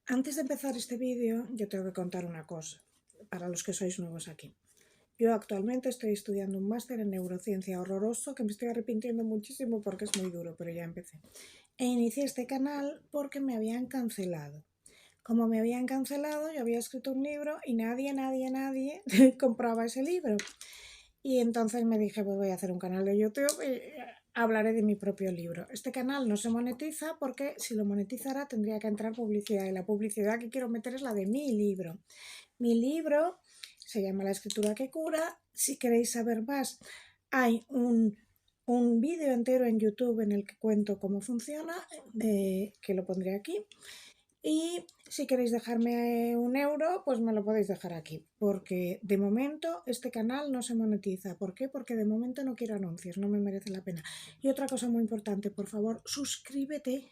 Antes de empezar este vídeo, yo tengo que contar una cosa, para los que sois nuevos aquí. Yo actualmente estoy estudiando un máster en neurociencia horroroso, que me estoy arrepintiendo muchísimo porque es muy duro, pero ya empecé. E inicié este canal porque me habían cancelado. Como me habían cancelado, yo había escrito un libro y nadie compraba ese libro. Y entonces me dije, pues voy a hacer un canal de YouTube y hablaré de mi propio libro. Este canal no se monetiza porque si lo monetizara tendría que entrar publicidad y la publicidad que quiero meter es la de mi libro. Mi libro se llama La escritura que cura. Si queréis saber más, hay un vídeo entero en YouTube en el que cuento cómo funciona, que lo pondré aquí. Y si queréis dejarme un euro, pues me lo podéis dejar aquí, porque de momento este canal no se monetiza. ¿Por qué? Porque de momento no quiero anuncios, no me merece la pena. Y otra cosa muy importante, por favor, suscríbete,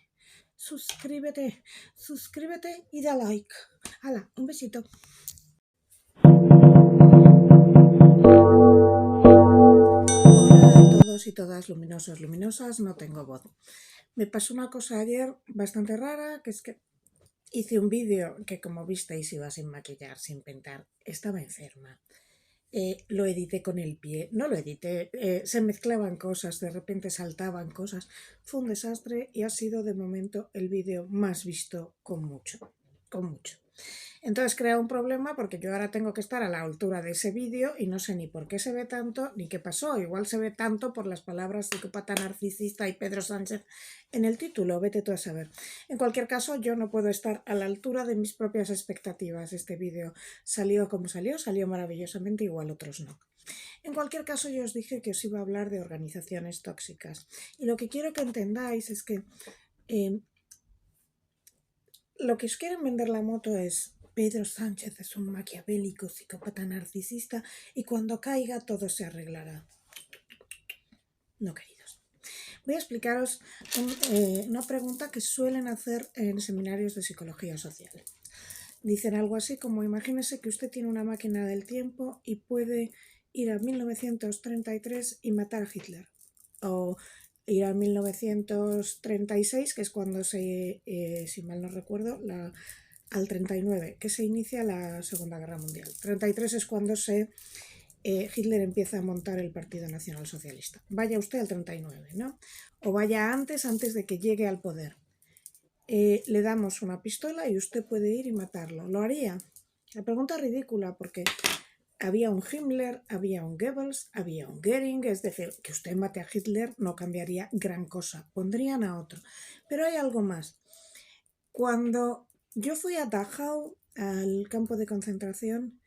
suscríbete, suscríbete y da like. ¡Hala! Un besito. Hola a todos y todas luminosos, luminosas, no tengo voz. Me pasó una cosa ayer bastante rara, que es que hice un vídeo que, como visteis, iba sin maquillar, sin pintar. Estaba enferma. Lo edité con el pie. No lo edité. Se mezclaban cosas, de repente saltaban cosas. Fue un desastre y ha sido de momento el vídeo más visto con mucho. Con mucho. Entonces crea un problema porque yo ahora tengo que estar a la altura de ese vídeo y no sé ni por qué se ve tanto ni qué pasó. Igual se ve tanto por las palabras psicópata narcisista y Pedro Sánchez en el título, vete tú a saber. En cualquier caso, yo no puedo estar a la altura de mis propias expectativas. Este vídeo salió como salió maravillosamente, igual otros no. En cualquier caso, yo os dije que os iba a hablar de organizaciones tóxicas. Y lo que quiero que entendáis es que lo que os quieren vender la moto es Pedro Sánchez es un maquiavélico psicópata narcisista y cuando caiga todo se arreglará. No, queridos. Voy a explicaros una pregunta que suelen hacer en seminarios de psicología social. Dicen algo así como, imagínese que usted tiene una máquina del tiempo y puede ir a 1933 y matar a Hitler. O ir a 1936, que es cuando si mal no recuerdo, al 39, que se inicia la Segunda Guerra Mundial. 33 es cuando Hitler empieza a montar el Partido Nacional Socialista. Vaya usted al 39, ¿no? O vaya antes de que llegue al poder. Le damos una pistola y usted puede ir y matarlo. ¿Lo haría? La pregunta es ridícula porque había un Himmler, había un Goebbels, había un Goering, es decir, que usted mate a Hitler no cambiaría gran cosa, pondrían a otro. Pero hay algo más. Cuando yo fui a Dachau, al campo de concentración,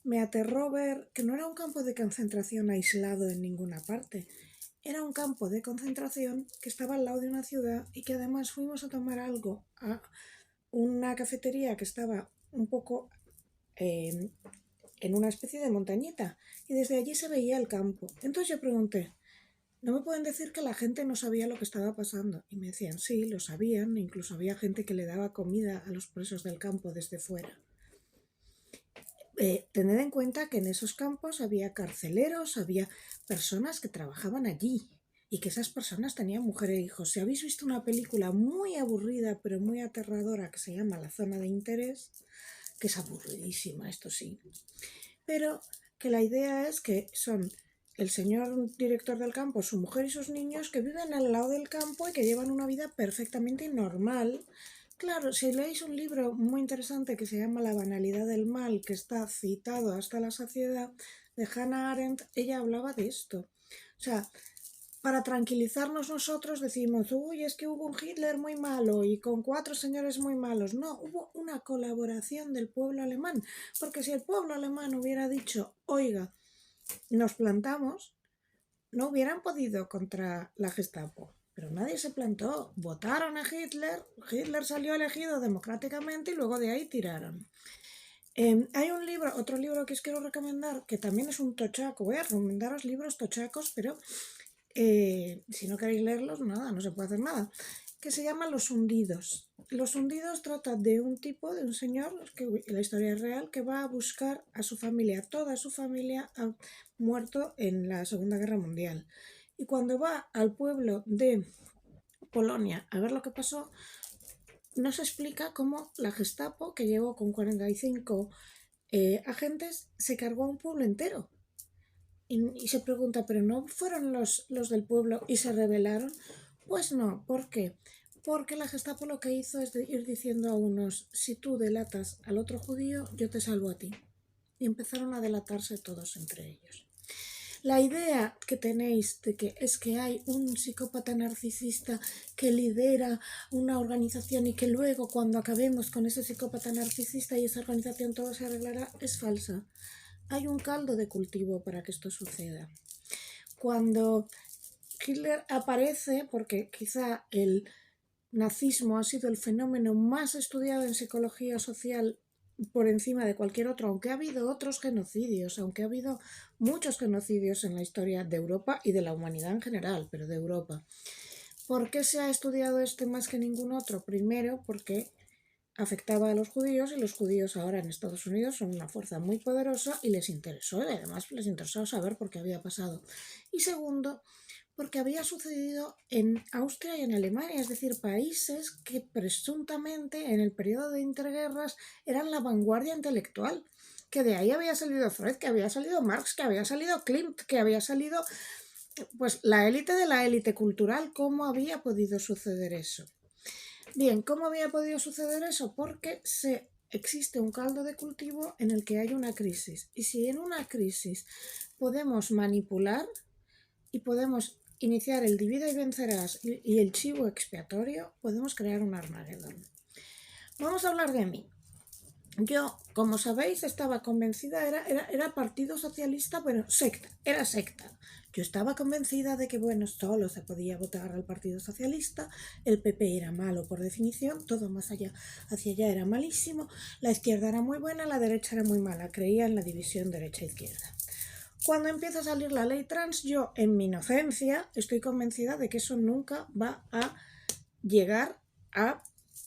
me aterró ver que no era un campo de concentración aislado en ninguna parte. Era un campo de concentración que estaba al lado de una ciudad y que además fuimos a tomar algo a una cafetería que estaba un poco en una especie de montañita y desde allí se veía el campo. Entonces yo pregunté, ¿no me pueden decir que la gente no sabía lo que estaba pasando? Y me decían, sí, lo sabían, incluso había gente que le daba comida a los presos del campo desde fuera. Tened en cuenta que en esos campos había carceleros, había personas que trabajaban allí y que esas personas tenían mujer e hijos. Si habéis visto una película muy aburrida pero muy aterradora que se llama La Zona de Interés, que es aburridísima, esto sí, pero que la idea es que son el señor director del campo, su mujer y sus niños que viven al lado del campo y que llevan una vida perfectamente normal. Claro, si leéis un libro muy interesante que se llama La banalidad del mal, que está citado hasta la saciedad, de Hannah Arendt, ella hablaba de esto. O sea, para tranquilizarnos nosotros decimos, uy, es que hubo un Hitler muy malo y con 4 señores muy malos. No, hubo una colaboración del pueblo alemán, porque si el pueblo alemán hubiera dicho, oiga, nos plantamos, no hubieran podido contra la Gestapo. Pero nadie se plantó, votaron a Hitler, Hitler salió elegido democráticamente y luego de ahí tiraron. Hay un libro, otro libro que os quiero recomendar, que también es un tochaco. Voy a recomendaros libros tochacos, pero si no queréis leerlos, nada, no se puede hacer nada, que se llama Los Hundidos. Los Hundidos trata de un tipo, de un señor, que la historia es real, que va a buscar a su familia. Toda su familia ha muerto en la Segunda Guerra Mundial. Y cuando va al pueblo de Polonia a ver lo que pasó, no se explica cómo la Gestapo, que llegó con 45 agentes, se cargó a un pueblo entero. Y se pregunta, ¿pero no fueron los del pueblo y se rebelaron? Pues no, ¿por qué? Porque la Gestapo lo que hizo es ir diciendo a unos, si tú delatas al otro judío, yo te salvo a ti. Y empezaron a delatarse todos entre ellos. La idea que tenéis de que es que hay un psicópata narcisista que lidera una organización y que luego cuando acabemos con ese psicópata narcisista y esa organización todo se arreglará es falsa. Hay un caldo de cultivo para que esto suceda. Cuando Hitler aparece, porque quizá el nazismo ha sido el fenómeno más estudiado en psicología social por encima de cualquier otro, aunque ha habido otros genocidios, aunque ha habido muchos genocidios en la historia de Europa y de la humanidad en general, pero de Europa. ¿Por qué se ha estudiado este más que ningún otro? Primero, porque afectaba a los judíos y los judíos ahora en Estados Unidos son una fuerza muy poderosa y les interesó, y además les interesó saber por qué había pasado. Y segundo, porque había sucedido en Austria y en Alemania, es decir, países que presuntamente en el periodo de interguerras eran la vanguardia intelectual, que de ahí había salido Freud, que había salido Marx, que había salido Klimt, que había salido pues la élite de la élite cultural. ¿Cómo había podido suceder eso? Bien, ¿cómo había podido suceder eso? Porque existe un caldo de cultivo en el que hay una crisis. Y si en una crisis podemos manipular y podemos iniciar el divide y vencerás y el chivo expiatorio, podemos crear un Armagedón. Vamos a hablar de mí. Yo, como sabéis, estaba convencida, era Partido Socialista, bueno, era secta. Yo estaba convencida de que, bueno, solo se podía votar al Partido Socialista, el PP era malo por definición, todo más allá, hacia allá era malísimo, la izquierda era muy buena, la derecha era muy mala, creía en la división derecha-izquierda. Cuando empieza a salir la ley trans, yo, en mi inocencia, estoy convencida de que eso nunca va a llegar a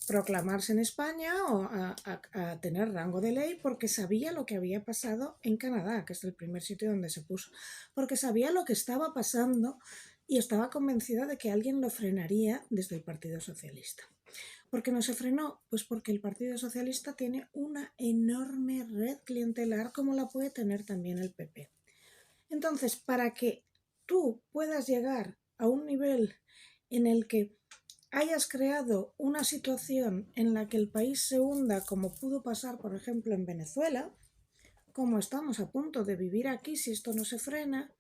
proclamarse en España o a tener rango de ley, porque sabía lo que había pasado en Canadá, que es el primer sitio donde se puso, porque sabía lo que estaba pasando y estaba convencida de que alguien lo frenaría desde el Partido Socialista. ¿Por qué no se frenó? Pues porque el Partido Socialista tiene una enorme red clientelar como la puede tener también el PP. Entonces, para que tú puedas llegar a un nivel en el que hayas creado una situación en la que el país se hunda, como pudo pasar, por ejemplo, en Venezuela, como estamos a punto de vivir aquí si esto no se frena,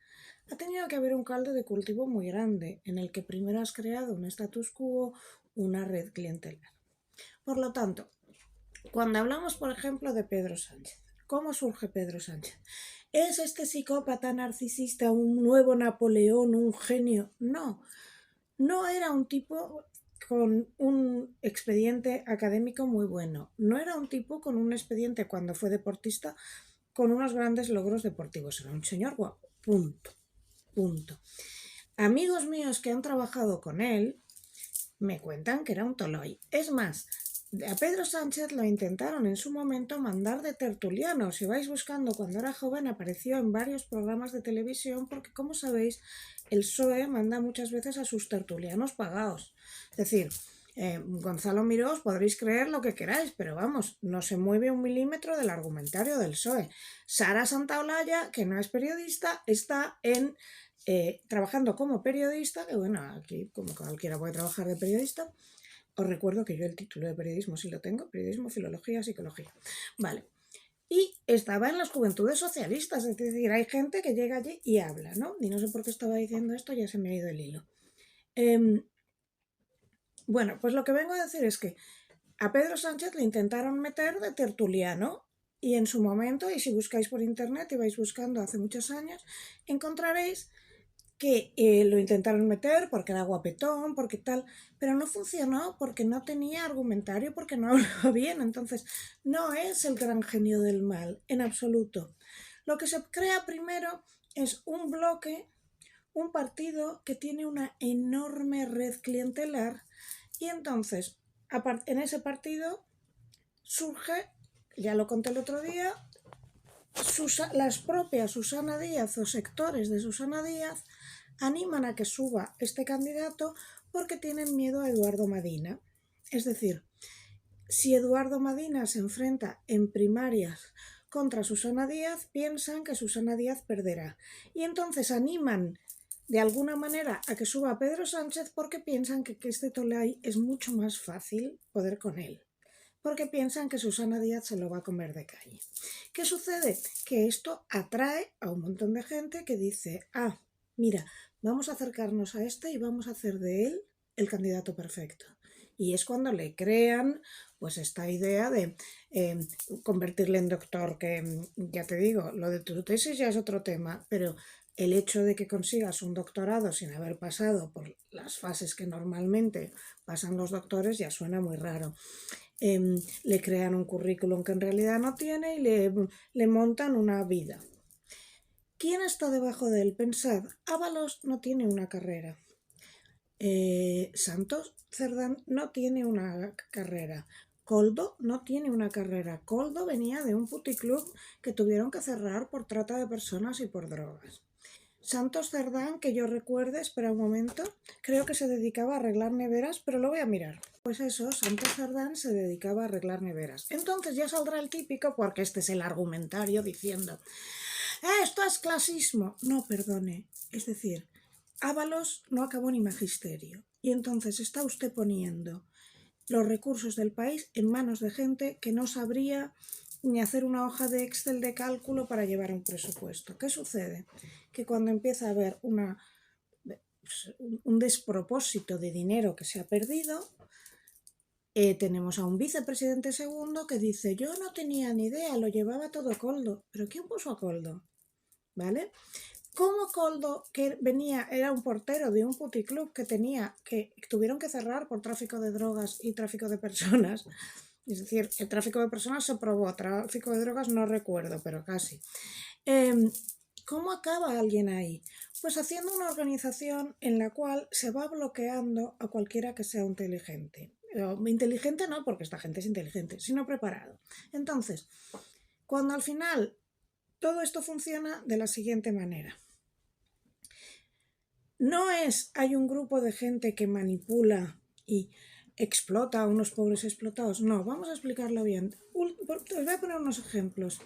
ha tenido que haber un caldo de cultivo muy grande, en el que primero has creado un status quo, una red clientelar. Por lo tanto, cuando hablamos, por ejemplo, de Pedro Sánchez, ¿cómo surge Pedro Sánchez? ¿Es este psicópata narcisista un nuevo Napoleón, un genio? No, no era un tipo con un expediente académico muy bueno. No era un tipo con un expediente cuando fue deportista con unos grandes logros deportivos. Era un señor guapo. Punto. Punto. Amigos míos que han trabajado con él me cuentan que era un toloi. Es más, a Pedro Sánchez lo intentaron en su momento mandar de tertuliano. Si vais buscando, cuando era joven apareció en varios programas de televisión porque, como sabéis, el PSOE manda muchas veces a sus tertulianos pagados. Es decir, Gonzalo Miró, os podréis creer lo que queráis, pero vamos, no se mueve un milímetro del argumentario del PSOE. Sara Santaolalla, que no es periodista, está trabajando como periodista, que bueno, aquí como cualquiera puede trabajar de periodista. Os recuerdo que yo el título de periodismo sí lo tengo, periodismo, filología, psicología. Vale. Y estaba en las juventudes socialistas, es decir, hay gente que llega allí y habla, ¿no? Y no sé por qué estaba diciendo esto, ya se me ha ido el hilo. Bueno, pues lo que vengo a decir es que a Pedro Sánchez le intentaron meter de tertuliano y en su momento, y si buscáis por internet y vais buscando hace muchos años, encontraréis que lo intentaron meter porque era guapetón, porque tal, pero no funcionó porque no tenía argumentario, porque no hablaba bien. Entonces, no es el gran genio del mal, en absoluto. Lo que se crea primero es un bloque, un partido que tiene una enorme red clientelar y entonces en ese partido surge, ya lo conté el otro día, las propias Susana Díaz o sectores de Susana Díaz animan a que suba este candidato porque tienen miedo a Eduardo Madina. Es decir, Si Eduardo Madina se enfrenta en primarias contra Susana Díaz, piensan que Susana Díaz perderá. Y entonces animan de alguna manera a que suba Pedro Sánchez porque piensan que este Tolai es mucho más fácil poder con él. Porque piensan que Susana Díaz se lo va a comer de calle. ¿Qué sucede? Que esto atrae a un montón de gente que dice, mira, vamos a acercarnos a este y vamos a hacer de él el candidato perfecto. Y es cuando le crean pues esta idea de convertirle en doctor, que ya te digo, lo de tu tesis ya es otro tema, pero el hecho de que consigas un doctorado sin haber pasado por las fases que normalmente pasan los doctores ya suena muy raro. Le crean un currículum que en realidad no tiene y le montan una vida. ¿Quién está debajo de él? Pensad, Ábalos no tiene una carrera. Santos Cerdán no tiene una carrera. Koldo no tiene una carrera. Koldo venía de un puticlub que tuvieron que cerrar por trata de personas y por drogas. Santos Cerdán, que yo recuerde, espera un momento, creo que se dedicaba a arreglar neveras, pero lo voy a mirar. Pues eso, Santos Cerdán se dedicaba a arreglar neveras. Entonces ya saldrá el típico, porque este es el argumentario, diciendo, esto es clasismo. No, perdone, es decir, Ábalos no acabó ni magisterio. Y entonces está usted poniendo los recursos del país en manos de gente que no sabría ni hacer una hoja de Excel de cálculo para llevar un presupuesto. ¿Qué sucede? Que cuando empieza a haber un despropósito de dinero que se ha perdido, tenemos a un vicepresidente segundo que dice, yo no tenía ni idea, lo llevaba todo Koldo. ¿Pero quién puso a Koldo? ¿Vale? ¿Cómo Koldo, que venía, era un portero de un puticlub que tuvieron que cerrar por tráfico de drogas y tráfico de personas? Es decir, el tráfico de personas se probó, tráfico de drogas no recuerdo, pero casi. ¿Cómo acaba alguien ahí? Pues haciendo una organización en la cual se va bloqueando a cualquiera que sea inteligente. Inteligente no, porque esta gente es inteligente, sino preparado. Entonces, cuando al final todo esto funciona de la siguiente manera. No hay un grupo de gente que manipula y explota a unos pobres explotados. No, vamos a explicarlo bien. Os voy a poner unos ejemplos.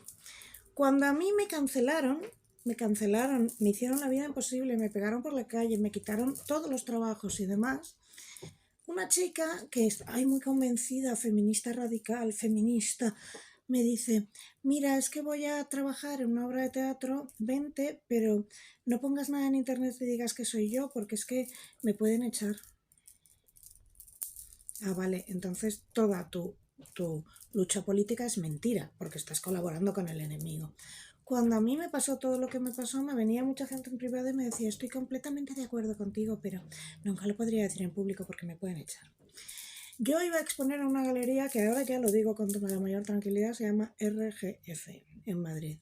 Cuando a mí me cancelaron, me hicieron la vida imposible, me pegaron por la calle, me quitaron todos los trabajos y demás. Una chica que es muy convencida, feminista radical, feminista, me dice, mira, es que voy a trabajar en una obra de teatro, vente, pero no pongas nada en internet y digas que soy yo, porque es que me pueden echar. Vale, entonces toda tu lucha política es mentira, porque estás colaborando con el enemigo. Cuando a mí me pasó todo lo que me pasó, me venía mucha gente en privado y me decía, estoy completamente de acuerdo contigo, pero nunca lo podría decir en público porque me pueden echar. Yo iba a exponer en una galería que ahora ya lo digo con la mayor tranquilidad, se llama RGF, en Madrid.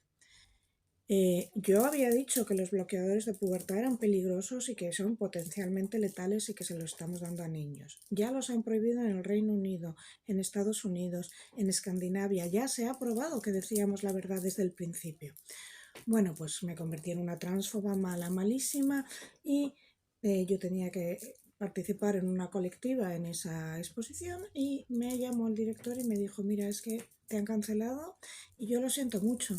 Yo había dicho que los bloqueadores de pubertad eran peligrosos y que son potencialmente letales y que se los estamos dando a niños. Ya los han prohibido en el Reino Unido, en Estados Unidos, en Escandinavia. Ya se ha probado que decíamos la verdad desde el principio. Bueno, pues me convertí en una transfoba mala, malísima, y yo tenía que participar en una colectiva en esa exposición y me llamó el director y me dijo, mira, es que te han cancelado y yo lo siento mucho.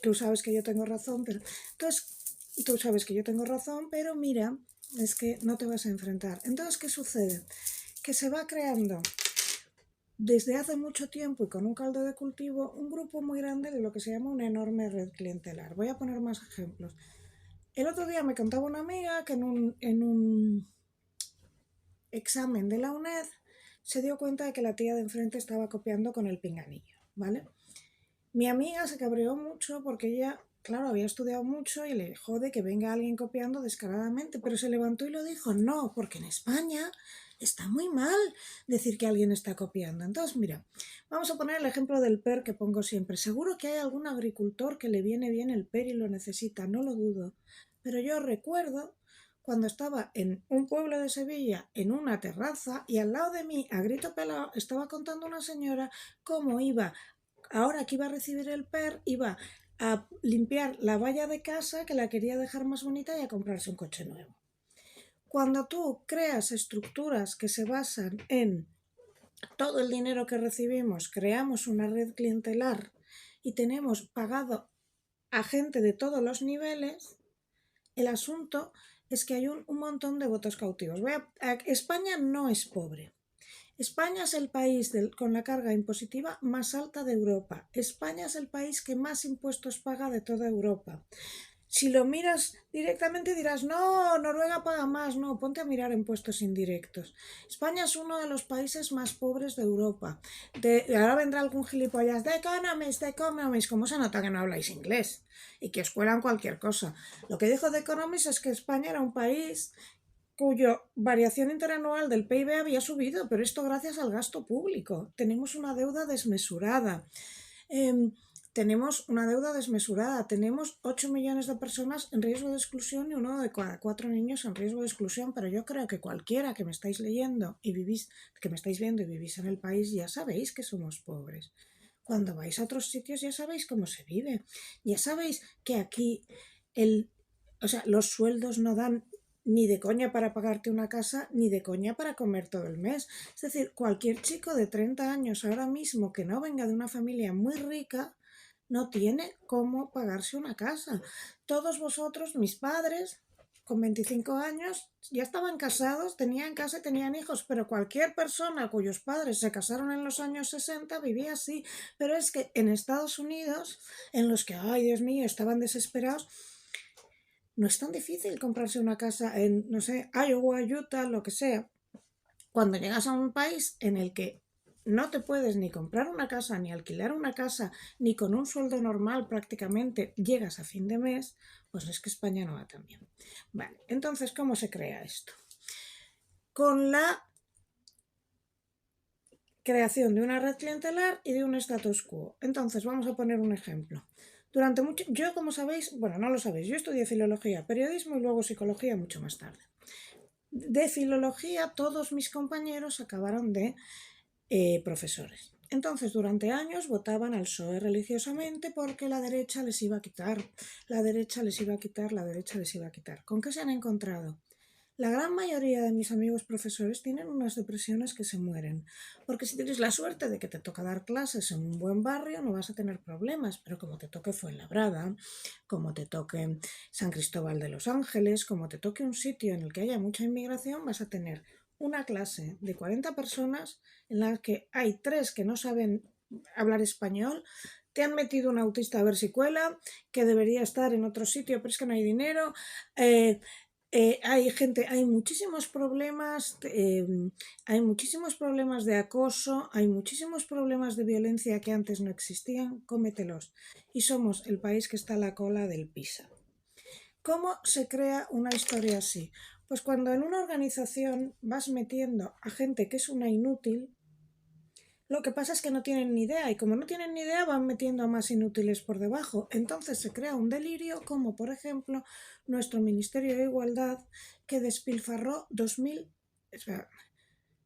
Tú sabes que yo tengo razón, pero mira, es que no te vas a enfrentar. Entonces, ¿qué sucede? Que se va creando desde hace mucho tiempo y con un caldo de cultivo un grupo muy grande de lo que se llama una enorme red clientelar. Voy a poner más ejemplos. El otro día me contaba una amiga que en un examen de la UNED se dio cuenta de que la tía de enfrente estaba copiando con el pinganillo, ¿vale? Mi amiga se cabreó mucho porque ella, claro, había estudiado mucho y le jode que venga alguien copiando descaradamente, pero se levantó y lo dijo, no, porque en España está muy mal decir que alguien está copiando. Entonces, mira, vamos a poner el ejemplo del PER que pongo siempre. Seguro que hay algún agricultor que le viene bien el PER y lo necesita, no lo dudo. Pero yo recuerdo cuando estaba en un pueblo de Sevilla en una terraza y al lado de mí, a grito pelado, estaba contando una señora cómo iba, ahora que iba a recibir el PER, iba a limpiar la valla de casa que la quería dejar más bonita y a comprarse un coche nuevo. Cuando tú creas estructuras que se basan en todo el dinero que recibimos, creamos una red clientelar y tenemos pagado a gente de todos los niveles, el asunto es que hay un montón de votos cautivos. España no es pobre. España es el país con la carga impositiva más alta de Europa. España es el país que más impuestos paga de toda Europa. Si lo miras directamente dirás, no, Noruega paga más, no, ponte a mirar impuestos indirectos. España es uno de los países más pobres de Europa. Ahora vendrá algún gilipollas, The Economist, ¿cómo se nota que no habláis inglés? Y que os cuelan cualquier cosa. Lo que dijo The Economist es que España era un país cuya variación interanual del PIB había subido, pero esto gracias al gasto público. Tenemos una deuda desmesurada. Tenemos una deuda desmesurada, tenemos 8 millones de personas en riesgo de exclusión y 1 de cada 4 niños en riesgo de exclusión, pero yo creo que cualquiera que me estáis leyendo y que me estáis viendo y vivís en el país, ya sabéis que somos pobres. Cuando vais a otros sitios ya sabéis cómo se vive, ya sabéis que aquí los sueldos no dan ni de coña para pagarte una casa, ni de coña para comer todo el mes. Es decir, cualquier chico de 30 años ahora mismo que no venga de una familia muy rica, no tiene cómo pagarse una casa. Todos vosotros, mis padres, con 25 años, ya estaban casados, tenían casa y tenían hijos, pero cualquier persona cuyos padres se casaron en los años 60 vivía así. Pero es que en Estados Unidos, en los que, ay Dios mío, estaban desesperados, no es tan difícil comprarse una casa en, no sé, Iowa, Utah, lo que sea. Cuando llegas a un país en el que no te puedes ni comprar una casa, ni alquilar una casa, ni con un sueldo normal prácticamente llegas a fin de mes, pues es que España no va tan bien. Vale, entonces, ¿cómo se crea esto? Con la creación de una red clientelar y de un status quo. Entonces, vamos a poner un ejemplo. Yo, como sabéis, bueno, no lo sabéis, yo estudié filología, periodismo y luego psicología mucho más tarde. De filología, todos mis compañeros acabaron de profesores. Entonces, durante años votaban al PSOE religiosamente porque la derecha les iba a quitar, la derecha les iba a quitar, la derecha les iba a quitar. ¿Con qué se han encontrado? La gran mayoría de mis amigos profesores tienen unas depresiones que se mueren, porque si tienes la suerte de que te toca dar clases en un buen barrio no vas a tener problemas, pero como te toque Fuenlabrada, como te toque San Cristóbal de los Ángeles, como te toque un sitio en el que haya mucha inmigración, vas a tener una clase de 40 personas en la que hay 3 que no saben hablar español, te han metido un autista a ver si cuela, que debería estar en otro sitio, pero es que no hay dinero. Hay muchísimos problemas, de acoso, hay muchísimos problemas de violencia que antes no existían, cómetelos. Y somos el país que está a la cola del PISA. ¿Cómo se crea una historia así? Pues cuando en una organización vas metiendo a gente que es una inútil, lo que pasa es que no tienen ni idea y como no tienen ni idea van metiendo a más inútiles por debajo. Entonces se crea un delirio como por ejemplo nuestro Ministerio de Igualdad que despilfarró 2.000,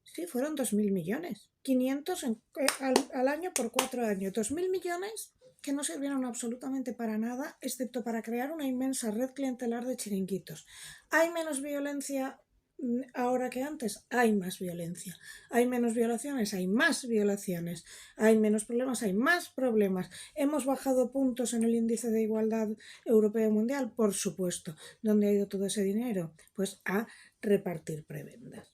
sí, fueron 2.000 millones, 500 al año por 4 años, 2.000 millones que no sirvieron absolutamente para nada excepto para crear una inmensa red clientelar de chiringuitos. Hay menos violencia ahora que antes, hay más violencia. Hay menos violaciones, hay más violaciones. Hay menos problemas, hay más problemas. ¿Hemos bajado puntos en el índice de igualdad europeo mundial? Por supuesto. ¿Dónde ha ido todo ese dinero? Pues a repartir prebendas.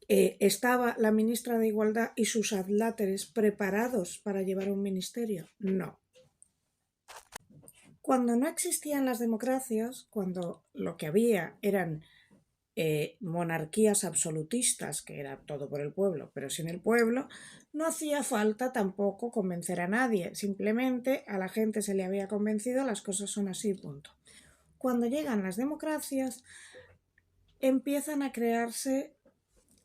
¿Estaba la ministra de Igualdad y sus adláteres preparados para llevar un ministerio? No. Cuando no existían las democracias, cuando lo que había eran monarquías absolutistas, que era todo por el pueblo, pero sin el pueblo, no hacía falta tampoco convencer a nadie, simplemente a la gente se le había convencido, las cosas son así, punto. Cuando llegan las democracias, empiezan a crearse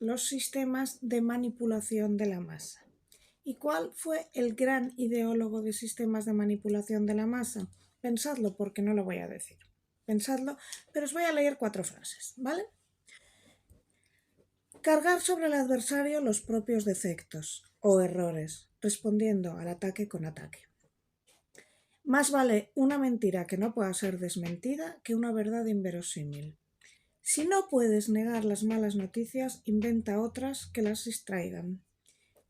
los sistemas de manipulación de la masa. ¿Y cuál fue el gran ideólogo de sistemas de manipulación de la masa? Pensadlo porque no lo voy a decir. Pensadlo, pero os voy a leer 4 frases, ¿vale? Cargar sobre el adversario los propios defectos o errores, respondiendo al ataque con ataque. Más vale una mentira que no pueda ser desmentida que una verdad inverosímil. Si no puedes negar las malas noticias, inventa otras que las distraigan.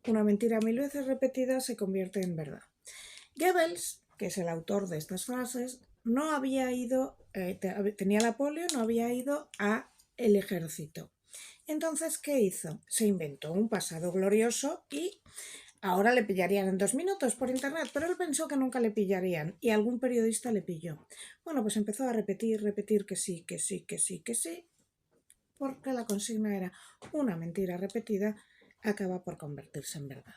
Una mentira 1000 veces repetida se convierte en verdad. Goebbels, que es el autor de estas frases, no había ido, tenía la polio, no había ido al ejército. Entonces, ¿qué hizo? Se inventó un pasado glorioso y ahora le pillarían en 2 minutos por internet, pero él pensó que nunca le pillarían y algún periodista le pilló. Bueno, pues empezó a repetir que sí, que sí, que sí, que sí, porque la consigna era una mentira repetida acaba por convertirse en verdad.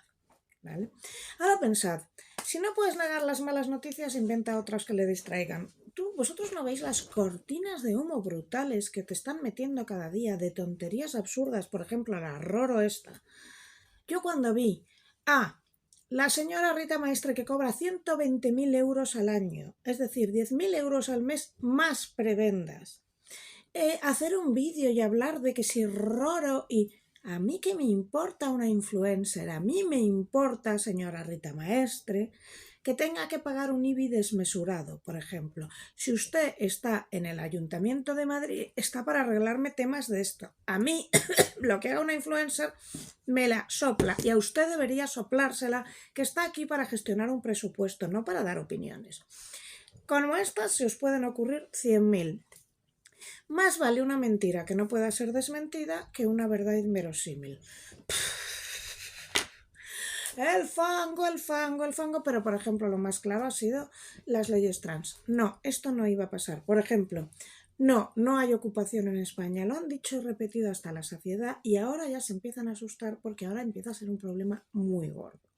¿Vale? Ahora pensad, si no puedes negar las malas noticias, inventa otras que le distraigan. Vosotros no veis las cortinas de humo brutales que te están metiendo cada día de tonterías absurdas, por ejemplo, la Roro esta. Yo cuando vi a la señora Rita Maestre que cobra 120.000 euros al año, es decir, 10.000 euros al mes más prebendas, hacer un vídeo y hablar de que si Roro y... A mí qué me importa una influencer, a mí me importa, señora Rita Maestre, que tenga que pagar un IBI desmesurado, por ejemplo. Si usted está en el Ayuntamiento de Madrid, está para arreglarme temas de esto. A mí, lo que haga una influencer, me la sopla. Y a usted debería soplársela, que está aquí para gestionar un presupuesto, no para dar opiniones. Como estas se os pueden ocurrir 100.000. Más vale una mentira que no pueda ser desmentida que una verdad inverosímil. El fango, el fango, el fango, pero por ejemplo lo más claro ha sido las leyes trans. No, esto no iba a pasar. Por ejemplo, no hay ocupación en España. Lo han dicho y repetido hasta la saciedad y ahora ya se empiezan a asustar porque ahora empieza a ser un problema muy gordo.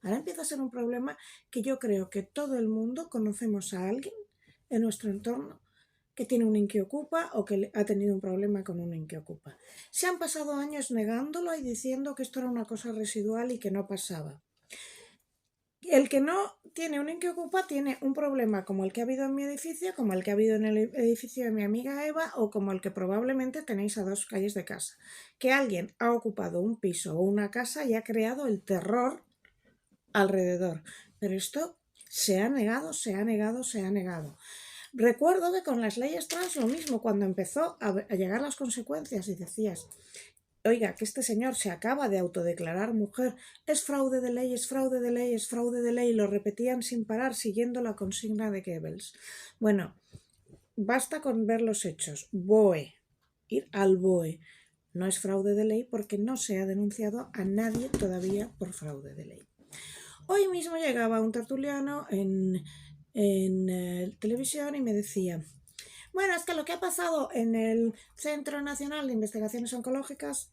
Ahora empieza a ser un problema que yo creo que todo el mundo conocemos a alguien en nuestro entorno que tiene un Inquiocupa o que ha tenido un problema con un Inquiocupa. Se han pasado años negándolo y diciendo que esto era una cosa residual y que no pasaba. El que no tiene un Inquiocupa tiene un problema como el que ha habido en mi edificio, como el que ha habido en el edificio de mi amiga Eva o como el que probablemente tenéis a 2 calles de casa. Que alguien ha ocupado un piso o una casa y ha creado el terror alrededor. Pero esto se ha negado, se ha negado, se ha negado. Recuerdo que con las leyes trans lo mismo, cuando empezó a llegar las consecuencias y decías, oiga, que este señor se acaba de autodeclarar mujer, es fraude de ley, es fraude de ley, es fraude de ley, lo repetían sin parar siguiendo la consigna de Goebbels. Bueno, basta con ver los hechos. BOE, ir al BOE. No es fraude de ley porque no se ha denunciado a nadie todavía por fraude de ley. Hoy mismo llegaba un tertuliano en televisión y me decía, bueno, es que lo que ha pasado en el Centro Nacional de Investigaciones Oncológicas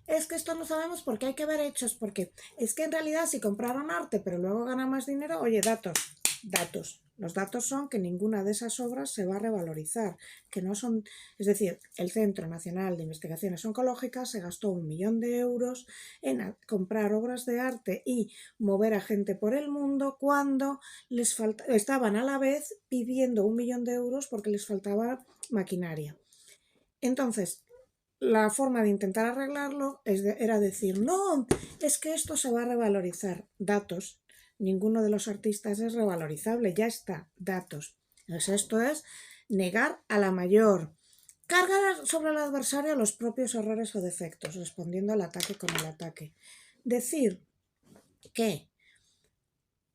es que esto no sabemos porque hay que ver hechos, porque es que en realidad si compraron arte pero luego ganan más dinero, oye, datos. Los datos son que ninguna de esas obras se va a revalorizar, que no son, es decir, el Centro Nacional de Investigaciones Oncológicas se gastó 1 millón de euros en comprar obras de arte y mover a gente por el mundo cuando estaban a la vez pidiendo 1 millón de euros porque les faltaba maquinaria. Entonces, la forma de intentar arreglarlo era decir, no, es que esto se va a revalorizar. Datos. Ninguno de los artistas es revalorizable, ya está, datos. Entonces esto es negar a la mayor. Cargar sobre el adversario los propios errores o defectos, respondiendo al ataque con el ataque. Decir que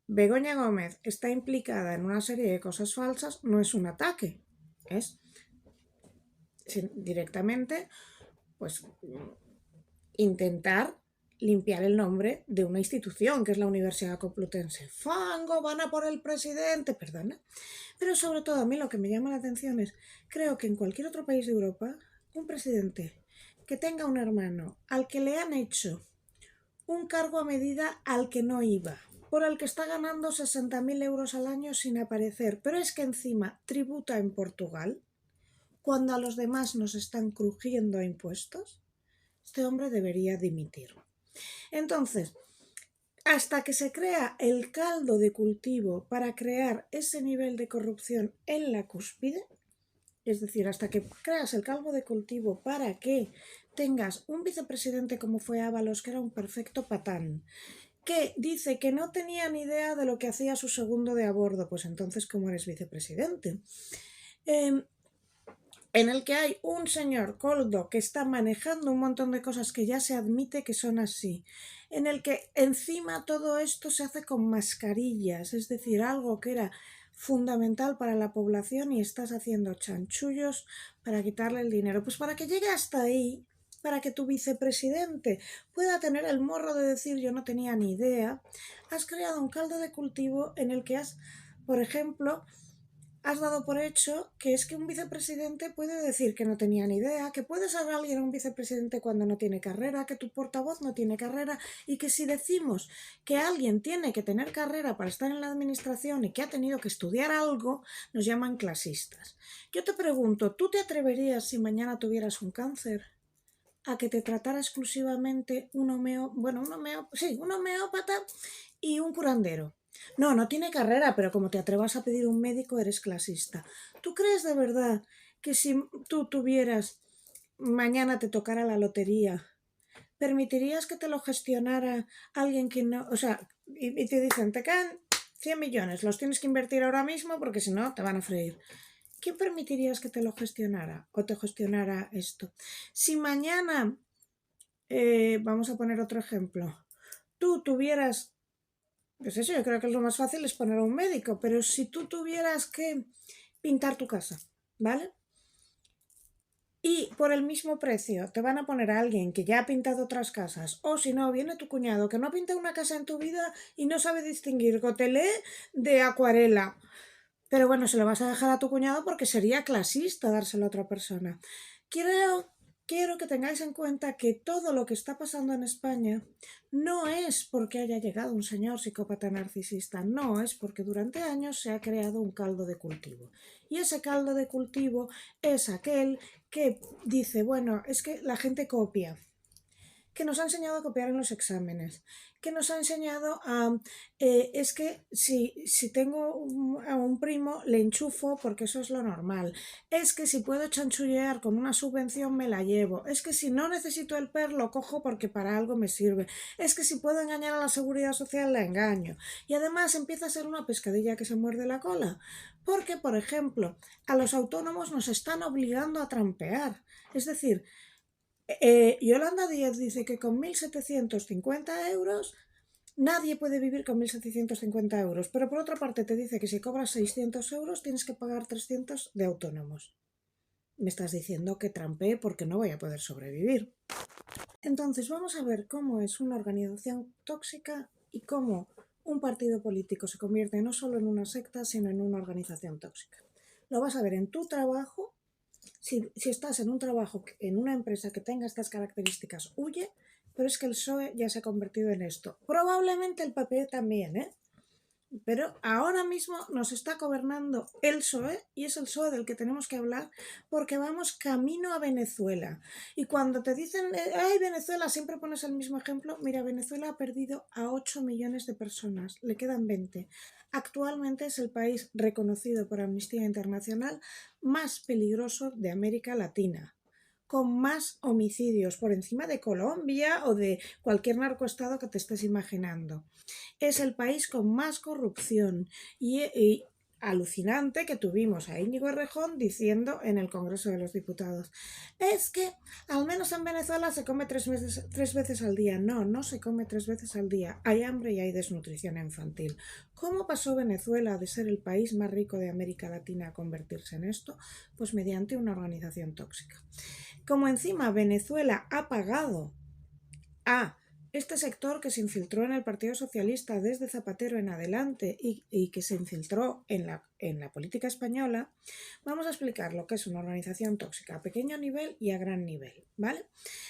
Begoña Gómez está implicada en una serie de cosas falsas no es un ataque, es directamente pues intentar limpiar el nombre de una institución que es la Universidad Complutense. ¡Fango! ¡Van a por el presidente! Perdona. Pero sobre todo a mí lo que me llama la atención es, creo que en cualquier otro país de Europa, un presidente que tenga un hermano al que le han hecho un cargo a medida al que no iba, por el que está ganando 60.000 euros al año sin aparecer, pero es que encima tributa en Portugal, cuando a los demás nos están crujiendo a impuestos, este hombre debería dimitir. Entonces, hasta que se crea el caldo de cultivo para crear ese nivel de corrupción en la cúspide, es decir, hasta que creas el caldo de cultivo para que tengas un vicepresidente como fue Ábalos, que era un perfecto patán, que dice que no tenía ni idea de lo que hacía su segundo de a bordo, pues entonces, ¿cómo eres vicepresidente? en el que hay un señor Coldo que está manejando un montón de cosas que ya se admite que son así, en el que encima todo esto se hace con mascarillas, es decir, algo que era fundamental para la población y estás haciendo chanchullos para quitarle el dinero. Pues para que llegue hasta ahí, para que tu vicepresidente pueda tener el morro de decir yo no tenía ni idea, has creado un caldo de cultivo en el que has, por ejemplo, has dado por hecho que es que un vicepresidente puede decir que no tenía ni idea, que puede ser alguien un vicepresidente cuando no tiene carrera, que tu portavoz no tiene carrera y que si decimos que alguien tiene que tener carrera para estar en la administración y que ha tenido que estudiar algo, nos llaman clasistas. Yo te pregunto, ¿tú te atreverías si mañana tuvieras un cáncer a que te tratara exclusivamente un homeópata y un curandero? No, no tiene carrera, pero como te atrevas a pedir un médico, eres clasista. ¿Tú crees de verdad que si tú tuvieras, mañana te tocara la lotería, permitirías que te lo gestionara alguien que no, o sea, y te dicen, te caen 100 millones, los tienes que invertir ahora mismo porque si no te van a freír? ¿Quién permitirías que te lo gestionara o te gestionara esto? Si mañana, vamos a poner otro ejemplo, tú tuvieras, pues eso yo creo que es lo más fácil es poner a un médico, pero si tú tuvieras que pintar tu casa, ¿vale? Y por el mismo precio te van a poner a alguien que ya ha pintado otras casas, o si no, viene tu cuñado que no ha pintado una casa en tu vida y no sabe distinguir gotelé de acuarela. Pero bueno, se lo vas a dejar a tu cuñado porque sería clasista dárselo a otra persona. Quiero que tengáis en cuenta que todo lo que está pasando en España no es porque haya llegado un señor psicópata narcisista, no, es porque durante años se ha creado un caldo de cultivo. Y ese caldo de cultivo es aquel que dice, bueno, es que la gente copia, que nos ha enseñado a copiar en los exámenes, que nos ha enseñado a... es que si tengo a un primo le enchufo porque eso es lo normal, es que si puedo chanchullear con una subvención me la llevo, es que si no necesito el PER lo cojo porque para algo me sirve, es que si puedo engañar a la seguridad social la engaño. Y además empieza a ser una pescadilla que se muerde la cola, porque por ejemplo a los autónomos nos están obligando a trampear, es decir, Yolanda Díaz dice que con 1.750 euros nadie puede vivir con 1.750 euros, pero por otra parte te dice que si cobras 600 euros tienes que pagar 300 de autónomos. Me estás diciendo que trampee porque no voy a poder sobrevivir. Entonces vamos a ver cómo es una organización tóxica y cómo un partido político se convierte no solo en una secta, sino en una organización tóxica. Lo vas a ver en tu trabajo. Si estás en un trabajo, en una empresa que tenga estas características, huye, pero es que el PSOE ya se ha convertido en esto. Probablemente el PP también, ¿eh? Pero ahora mismo nos está gobernando el PSOE y es el PSOE del que tenemos que hablar porque vamos camino a Venezuela. Y cuando te dicen, ay, Venezuela, siempre pones el mismo ejemplo. Mira, Venezuela ha perdido a 8 millones de personas, le quedan 20. Actualmente es el país reconocido por Amnistía Internacional más peligroso de América Latina, con más homicidios por encima de Colombia o de cualquier narcoestado que te estés imaginando. Es el país con más corrupción y alucinante que tuvimos a Íñigo Errejón diciendo en el Congreso de los Diputados, es que al menos en Venezuela se come tres veces al día. No, no se come 3 veces al día. Hay hambre y hay desnutrición infantil. ¿Cómo pasó Venezuela de ser el país más rico de América Latina a convertirse en esto? Pues mediante una organización tóxica. Como encima Venezuela ha pagado a este sector que se infiltró en el Partido Socialista desde Zapatero en adelante y que se infiltró en la política española, vamos a explicar lo que es una organización tóxica a pequeño nivel y a gran nivel, ¿vale?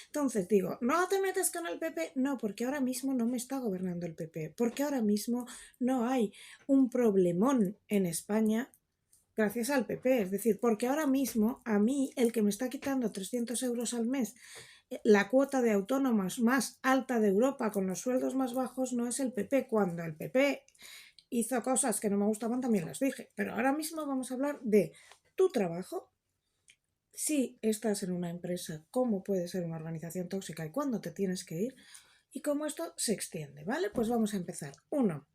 Entonces digo, ¿no te metes con el PP? No, porque ahora mismo no me está gobernando el PP, porque ahora mismo no hay un problemón en España gracias al PP, es decir, porque ahora mismo a mí el que me está quitando 300 euros al mes, la cuota de autónomos más alta de Europa con los sueldos más bajos no es el PP. Cuando el PP hizo cosas que no me gustaban también las dije, pero ahora mismo vamos a hablar de tu trabajo. Si estás en una empresa, cómo puede ser una organización tóxica y cuándo te tienes que ir y cómo esto se extiende, ¿vale? Pues vamos a empezar. 1.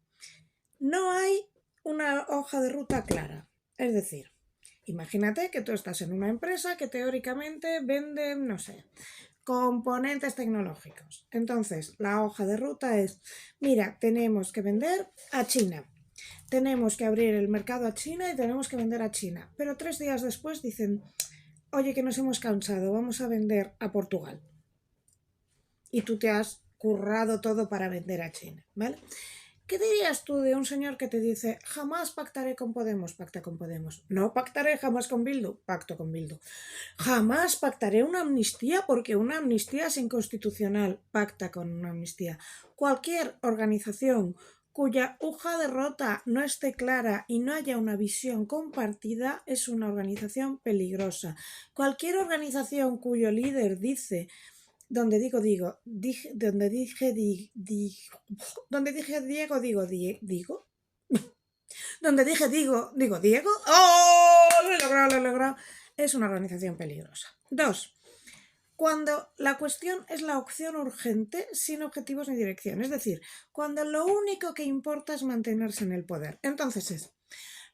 No hay una hoja de ruta clara, es decir, Imagínate que tú estás en una empresa que teóricamente vende, no sé, componentes tecnológicos. Entonces, la hoja de ruta es, mira, tenemos que vender a China. Tenemos que abrir el mercado a China y tenemos que vender a China. Pero 3 días después dicen, oye, que nos hemos cansado, vamos a vender a Portugal. Y tú te has currado todo para vender a China, ¿vale? ¿Qué dirías tú de un señor que te dice, jamás pactaré con Podemos? Pacta con Podemos. No pactaré jamás con Bildu. Pacto con Bildu. Jamás pactaré una amnistía porque una amnistía es inconstitucional. Pacta con una amnistía. Cualquier organización cuya hoja de ruta no esté clara y no haya una visión compartida es una organización peligrosa. Cualquier organización cuyo líder dice donde digo, donde dije, donde dije Diego, digo, donde dije digo Diego, ¡oh! Lo he logrado, es una organización peligrosa. 2. Cuando la cuestión es la opción urgente sin objetivos ni dirección, es decir, cuando lo único que importa es mantenerse en el poder. Entonces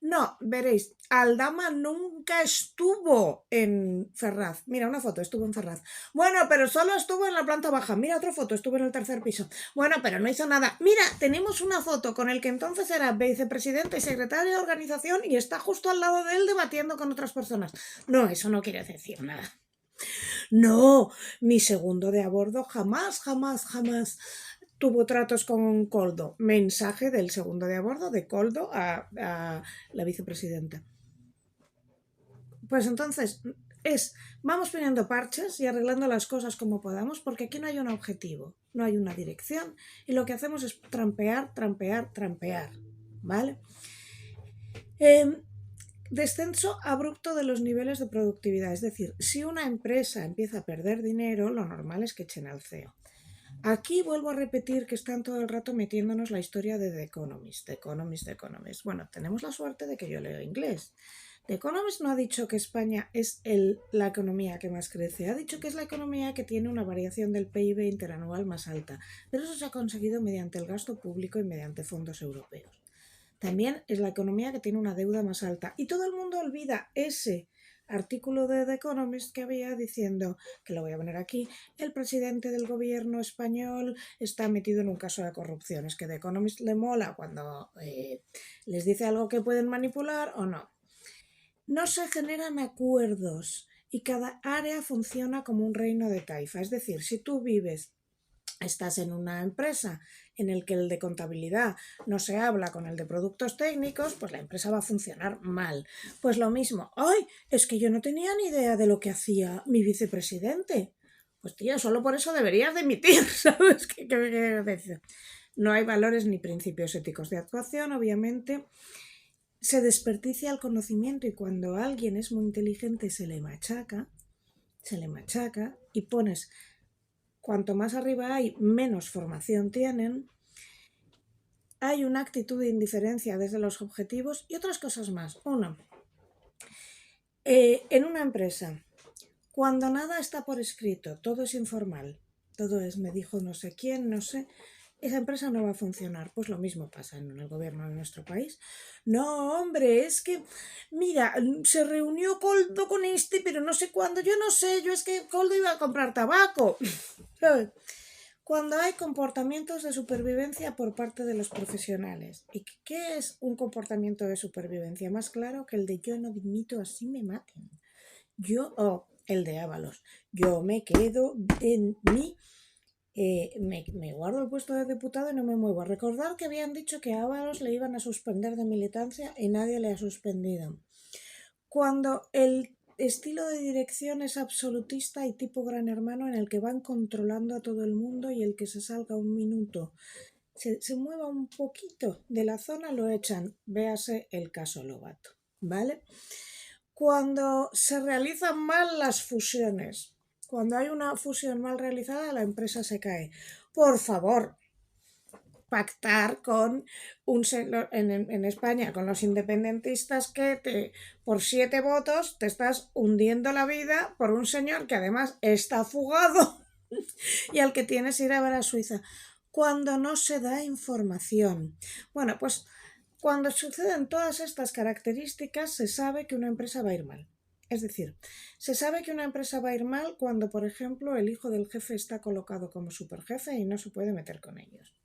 no, veréis, Aldama nunca estuvo en Ferraz. Mira, una foto, estuvo en Ferraz. Bueno, pero solo estuvo en la planta baja. Mira otra foto, estuvo en el 3er piso. Bueno, pero no hizo nada. Mira, tenemos una foto con el que entonces era vicepresidente y secretario de organización y está justo al lado de él debatiendo con otras personas. No, eso no quiere decir nada. No, mi segundo de a bordo jamás tuvo tratos con Coldo. Mensaje del segundo de a bordo de Coldo a la vicepresidenta. Pues entonces vamos poniendo parches y arreglando las cosas como podamos, porque aquí no hay un objetivo, no hay una dirección y lo que hacemos es trampear, ¿vale? Descenso abrupto de los niveles de productividad, es decir, si una empresa empieza a perder dinero, lo normal es que echen al CEO. Aquí vuelvo a repetir que están todo el rato metiéndonos la historia de The Economist. Bueno, tenemos la suerte de que yo leo inglés. The Economist no ha dicho que España es la economía que más crece, ha dicho que es la economía que tiene una variación del PIB interanual más alta, pero eso se ha conseguido mediante el gasto público y mediante fondos europeos. También es la economía que tiene una deuda más alta y todo el mundo olvida ese artículo de The Economist que había diciendo, que lo voy a poner aquí, el presidente del gobierno español está metido en un caso de corrupción. Es que The Economist le mola cuando les dice algo que pueden manipular o no. No se generan acuerdos y cada área funciona como un reino de taifa. Es decir, si tú estás en una empresa en el que el de contabilidad no se habla con el de productos técnicos, pues la empresa va a funcionar mal. Pues lo mismo, ¡ay! Es que yo no tenía ni idea de lo que hacía mi vicepresidente. Pues tío, solo por eso deberías dimitir, ¿sabes? ¿Qué decir? No hay valores ni principios éticos de actuación, obviamente. Se desperdicia el conocimiento y cuando alguien es muy inteligente se le machaca y pones... Cuanto más arriba hay, menos formación tienen. Hay una actitud de indiferencia desde los objetivos y otras cosas más. Uno, en una empresa, cuando nada está por escrito, todo es informal, todo es me dijo no sé quién, no sé, esa empresa no va a funcionar. Pues lo mismo pasa en el gobierno de nuestro país. No, hombre, es que, mira, se reunió Coldo con este, pero no sé cuándo, yo no sé, yo es que Coldo iba a comprar tabaco. Cuando hay comportamientos de supervivencia por parte de los profesionales. ¿Y qué es un comportamiento de supervivencia? Más claro que el de yo no dimito, así me maten. El de Ábalos. Yo me quedo en mí. Me guardo el puesto de diputado y no me muevo. Recordar que habían dicho que a Ábalos le iban a suspender de militancia y nadie le ha suspendido. Cuando el estilo de dirección es absolutista y tipo Gran Hermano en el que van controlando a todo el mundo y el que se salga un minuto se mueva un poquito de la zona lo echan. Véase el caso Lobato, ¿vale? Cuando se realizan mal las fusiones, cuando hay una fusión mal realizada, la empresa se cae. Por favor, pactar con en España con los independentistas que por 7 votos te estás hundiendo la vida por un señor que además está fugado y al que tienes que ir a ver a Suiza. Cuando no se da información. Bueno, pues Cuando suceden todas estas características, se sabe que una empresa va a ir mal. Es decir, se sabe que una empresa va a ir mal cuando, por ejemplo, el hijo del jefe está colocado como superjefe y no se puede meter con ellos.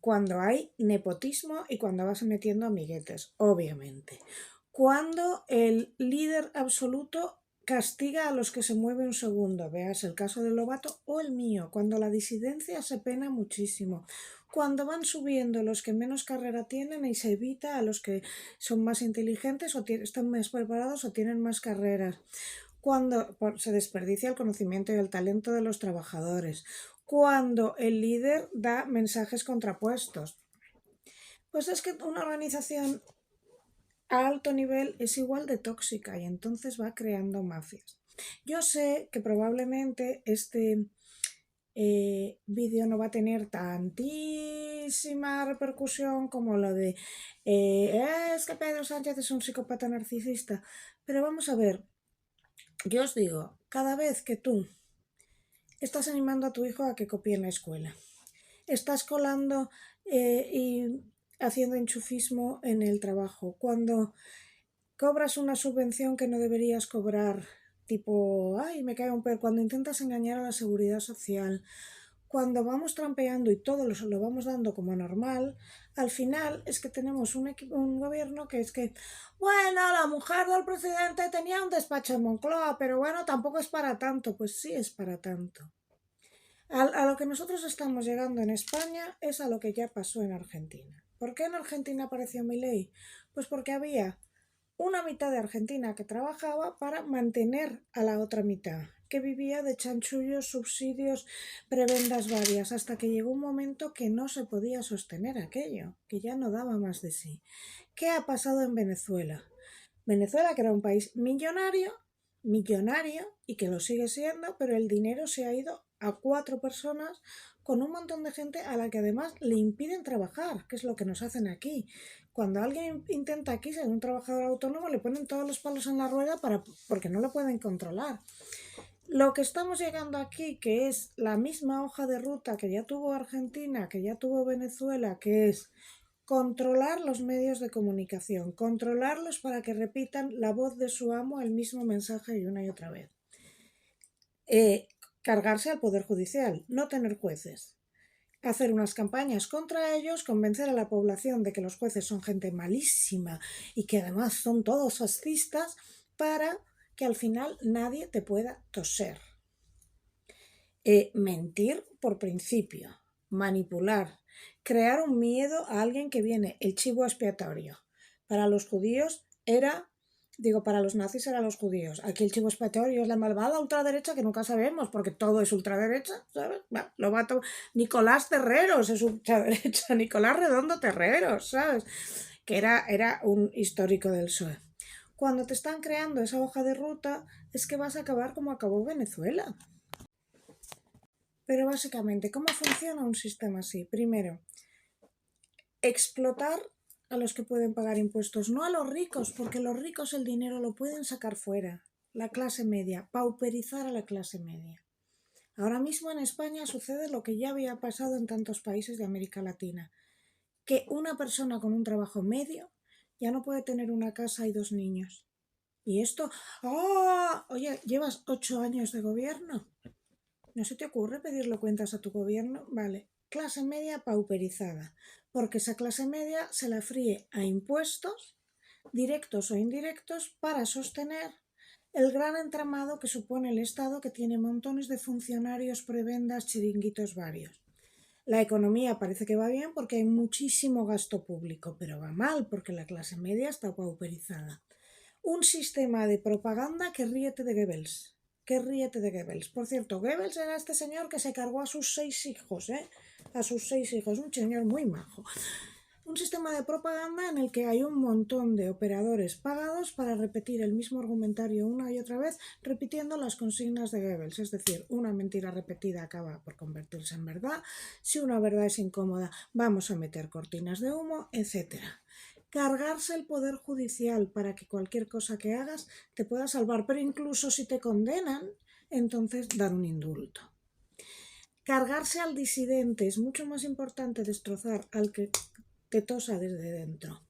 Cuando hay nepotismo y cuando vas metiendo amiguetes, obviamente. Cuando el líder absoluto castiga a los que se mueve un segundo, veas el caso de Lobato o el mío, cuando la disidencia se pena muchísimo, cuando van subiendo los que menos carrera tienen y se evita a los que son más inteligentes o están más preparados o tienen más carreras, cuando se desperdicia el conocimiento y el talento de los trabajadores, cuando el líder da mensajes contrapuestos. Pues es que una organización a alto nivel es igual de tóxica y entonces va creando mafias. Yo sé que probablemente este vídeo no va a tener tantísima repercusión como lo de es que Pedro Sánchez es un psicópata narcisista, pero vamos a ver, yo os digo, cada vez que tú estás animando a tu hijo a que copie en la escuela, estás colando y haciendo enchufismo en el trabajo, cuando cobras una subvención que no deberías cobrar, tipo, ay, me cae un perro, cuando intentas engañar a la seguridad social, cuando vamos trampeando y todo lo vamos dando como normal, al final es que tenemos un gobierno que es que, bueno, la mujer del presidente tenía un despacho en Moncloa, pero bueno, tampoco es para tanto. Pues sí es para tanto. A lo que nosotros estamos llegando en España es a lo que ya pasó en Argentina. ¿Por qué en Argentina apareció Milei? Pues porque había una mitad de Argentina que trabajaba para mantener a la otra mitad, que vivía de chanchullos, subsidios, prebendas varias, hasta que llegó un momento que no se podía sostener aquello, que ya no daba más de sí. ¿Qué ha pasado en Venezuela? Venezuela, que era un país millonario, y que lo sigue siendo, pero el dinero se ha ido a 4 personas con un montón de gente a la que además le impiden trabajar, que es lo que nos hacen aquí. Cuando alguien intenta aquí ser un trabajador autónomo, le ponen todos los palos en la rueda porque no lo pueden controlar. Lo que estamos llegando aquí, que es la misma hoja de ruta que ya tuvo Argentina, que ya tuvo Venezuela, que es controlar los medios de comunicación, controlarlos para que repitan la voz de su amo el mismo mensaje y una y otra vez. Cargarse al Poder Judicial, no tener jueces. Hacer unas campañas contra ellos, convencer a la población de que los jueces son gente malísima y que además son todos fascistas para que al final nadie te pueda toser. Mentir por principio, manipular, crear un miedo a alguien que viene, el chivo expiatorio. Para los judíos para los nazis eran los judíos. Aquí el chivo expiatorio es la malvada ultraderecha que nunca sabemos, porque todo es ultraderecha, ¿sabes? Nicolás Terreros es ultraderecha, Nicolás Redondo Terreros, ¿sabes? Que era un histórico del PSOE. Cuando te están creando esa hoja de ruta, es que vas a acabar como acabó Venezuela. Pero básicamente, ¿cómo funciona un sistema así? Primero, explotar a los que pueden pagar impuestos, no a los ricos, porque los ricos el dinero lo pueden sacar fuera. La clase media, pauperizar a la clase media. Ahora mismo en España sucede lo que ya había pasado en tantos países de América Latina, que una persona con un trabajo medio ya no puede tener una casa y 2 niños. Y esto, ¡oh! Oye, llevas 8 años de gobierno. ¿No se te ocurre pedirle cuentas a tu gobierno? Vale, clase media pauperizada, porque esa clase media se la fríe a impuestos, directos o indirectos, para sostener el gran entramado que supone el Estado, que tiene montones de funcionarios, prebendas, chiringuitos varios. La economía parece que va bien porque hay muchísimo gasto público, pero va mal porque la clase media está pauperizada. Un sistema de propaganda que ríete de Goebbels. Que ríete de Goebbels. Por cierto, Goebbels era este señor que se cargó a sus 6 hijos, A sus 6 hijos, un señor muy majo. Un sistema de propaganda en el que hay un montón de operadores pagados para repetir el mismo argumentario una y otra vez, repitiendo las consignas de Goebbels. Es decir, una mentira repetida acaba por convertirse en verdad. Si una verdad es incómoda, vamos a meter cortinas de humo, etc. Cargarse el poder judicial para que cualquier cosa que hagas te pueda salvar, pero incluso si te condenan, entonces dar un indulto. Cargarse al disidente, es mucho más importante destrozar al que te tosa desde dentro.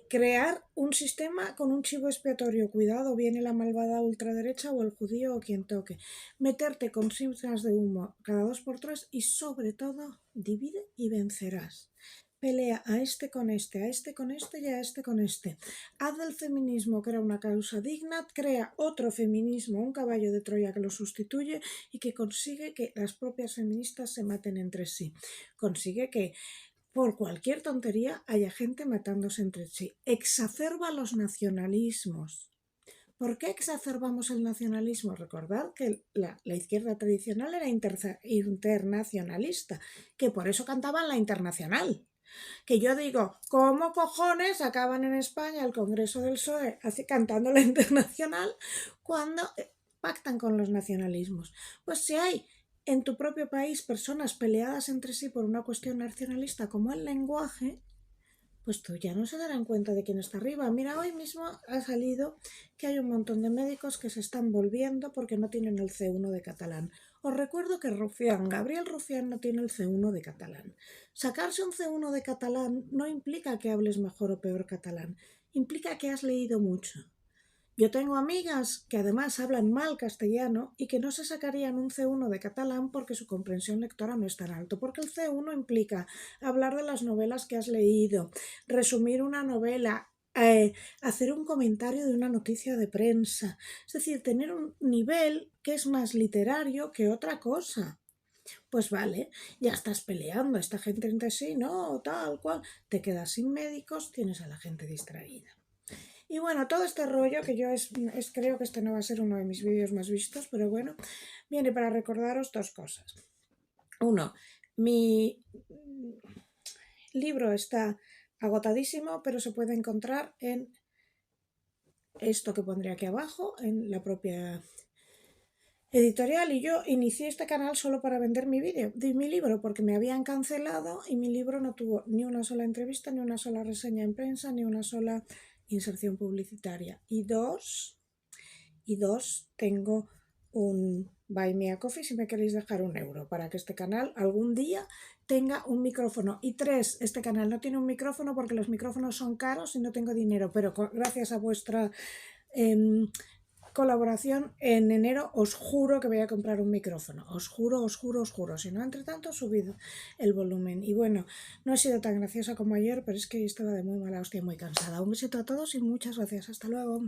Crear un sistema con un chivo expiatorio, cuidado, viene la malvada ultraderecha o el judío o quien toque, meterte con consignas de humo cada 2 por 3 y sobre todo divide y vencerás. Pelea a este con este, a este con este y a este con este. Haz del feminismo que era una causa digna, crea otro feminismo, un caballo de Troya que lo sustituye y que consigue que las propias feministas se maten entre sí. Consigue que por cualquier tontería haya gente matándose entre sí. Exacerba los nacionalismos. ¿Por qué exacerbamos el nacionalismo? Recordad que la izquierda tradicional era internacionalista, que por eso cantaban la Internacional. Que yo digo, ¿cómo cojones acaban en España el Congreso del PSOE cantando la Internacional cuando pactan con los nacionalismos? Pues si hay en tu propio país personas peleadas entre sí por una cuestión nacionalista como el lenguaje, pues tú ya no se darán cuenta de quién está arriba. Mira, hoy mismo ha salido que hay un montón de médicos que se están volviendo porque no tienen el C1 de catalán. Os recuerdo que Gabriel Rufián no tiene el C1 de catalán. Sacarse un C1 de catalán no implica que hables mejor o peor catalán, implica que has leído mucho. Yo tengo amigas que además hablan mal castellano y que no se sacarían un C1 de catalán porque su comprensión lectora no es tan alto, porque el C1 implica hablar de las novelas que has leído, resumir una novela, hacer un comentario de una noticia de prensa, es decir, tener un nivel que es más literario que otra cosa. Pues vale, ya estás peleando, esta gente entre sí, no, tal cual, te quedas sin médicos, tienes a la gente distraída. Y bueno, todo este rollo que yo creo que este no va a ser uno de mis vídeos más vistos, pero bueno, viene para recordaros 2 cosas. Uno, mi libro está agotadísimo, pero se puede encontrar en esto que pondré aquí abajo, en la propia editorial. Y yo inicié este canal solo para vender mi libro, porque me habían cancelado y mi libro no tuvo ni una sola entrevista, ni una sola reseña en prensa, ni una sola inserción publicitaria. Y dos, tengo un Buy Me a Coffee si me queréis dejar €1 para que este canal algún día tenga un micrófono. Y 3, este canal no tiene un micrófono porque los micrófonos son caros y no tengo dinero, pero gracias a vuestra colaboración en enero os juro que voy a comprar un micrófono. Os juro. Si no, entre tanto, subid el volumen. Y bueno, no he sido tan graciosa como ayer, pero es que estaba de muy mala hostia, muy cansada. Un besito a todos y muchas gracias. Hasta luego.